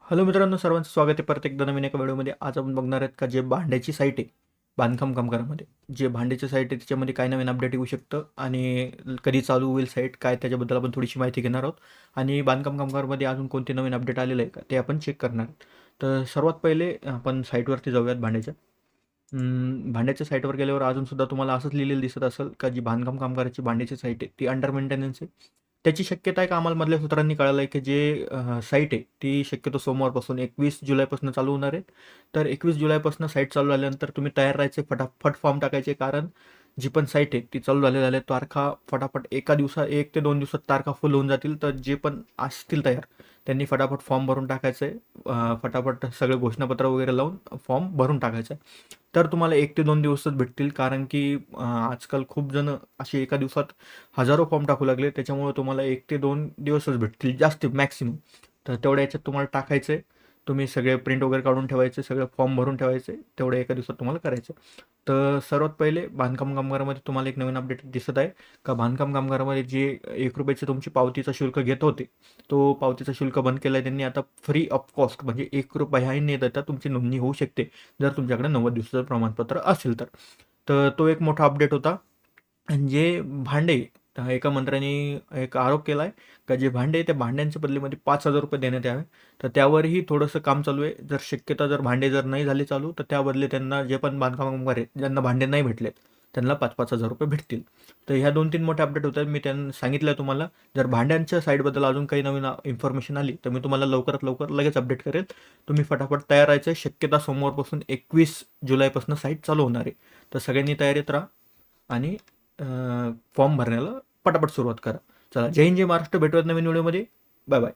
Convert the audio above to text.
Hello मित्रांनो, सर्वांचं स्वागत आहे परत एकदा नवीन एका व्हिडिओमध्ये. आज आपण बघणार आहेत का जे भांड्याची साईट आहे बांधकाम कामगारामध्ये, जे भांड्याची साईट आहे त्याच्यामध्ये काय नवीन अपडेट येऊ शकतं आणि कधी चालू होईल साईट काय, त्याच्याबद्दल आपण थोडीशी माहिती घेणार आहोत. आणि बांधकाम कामगारमध्ये अजून कोणते नवीन अपडेट आलेलं आहे का ते आपण चेक करणार आहोत. तर सर्वात पहिले आपण साईटवरती जाऊयात भांड्याच्या. भांड्याच्या साईटवर गेल्यावर अजूनसुद्धा तुम्हाला असंच लिहिलेलं दिसत असेल का जी बांधकाम कामगाराची भांड्याची साईट आहे ती अंडर मेंटेनन्स आहे. त्याची शक्यता आहे का आम्हाला मधल्या सूत्रांनी कळालं आहे की जे साईट आहे ती शक्यतो सोमवारपासून 21 जुलैपासून चालू होणार आहे. तर 21 जुलैपासून साईट चालू झाल्यानंतर तुम्ही तयार राहायचे, फटाफट फॉर्म टाकायचे. कारण जी पण साईट आहे ती चालू झाल्या तारखा फटाफट एका दिवसात 1 ते 2 दिवसात तारखा फुल होऊन जातील. तर जे पण असतील तयार त्यांनी फटाफट फॉर्म भरून टाकायचं आहे. फटाफट सगळे घोषणापत्र वगैरे लावून फॉर्म भरून टाकायचं आहे. तर तुम्हाला 1 ते 2 दिवसच भेटतील. कारण की आजकाल खूप जण असे एका दिवसात हजारो फॉर्म टाकू लागले. त्याच्यामुळे तुम्हाला 1 ते 2 दिवसच भेटतील जास्त मॅक्सिमम. तर तेवढ्या याच्यात तुम्हाला टाकायचं आहे. तुम्ही सगळे प्रिंट वगैरे काढून ठेवायचे, सगळे फॉर्म भरून ठेवायचे. तेवढ्या एका दिवसात तुम्हाला करायचं. तर सर्वात पहिले बांधकाम कामगारामध्ये तुम्हाला एक नवीन अपडेट दिसत आहे का बांधकाम कामगारामध्ये जे ₹1 तुमची पावतीचा शुल्क घेत होते, तो पावतीचा शुल्क बंद केला आहे त्यांनी. आता फ्री ऑफ कॉस्ट म्हणजे ₹1 न देता तुमची नोंदणी होऊ शकते जर तुमच्याकडे 90 दिवसाचं प्रमाणपत्र असेल तर. तर तो एक मोठा अपडेट होता. आणि जे भांडे एका मंत्र्यांनी एक आरोप केला आहे का जे भांडे त्या भांड्यांच्या बदलीमध्ये ₹5,000 देण्यात यावे. तर त्यावरही थोडंसं काम चालू आहे. जर शक्यता जर भांडे जर नाही झाले चालू तर त्या बदले त्यांना जे पण बांधकाम कामगार आहेत ज्यांना भांडे नाही भेटलेत त्यांना ₹5,000 भेटतील. तर ह्या 2-3 मोठे अपडेट होतात. मी त्यांना सांगितलं तुम्हाला. जर भांड्यांच्या साईडबद्दल अजून काही नवीन इन्फॉर्मेशन आली तर मी तुम्हाला लवकरात लवकर लगेच अपडेट करेल. तुम्ही फटाफट तयार राहायचं. शक्यता सोमवारपासून 21 जुलैपासून साईट चालू होणार आहे. तर सगळ्यांनी तयारीत राहा आणि फॉर्म भरण्याला पटापट सुरुवात करा. चला, जय हिंद, जय महाराष्ट्र. भेटूयात नवीन व्हिडिओमध्ये. Bye bye.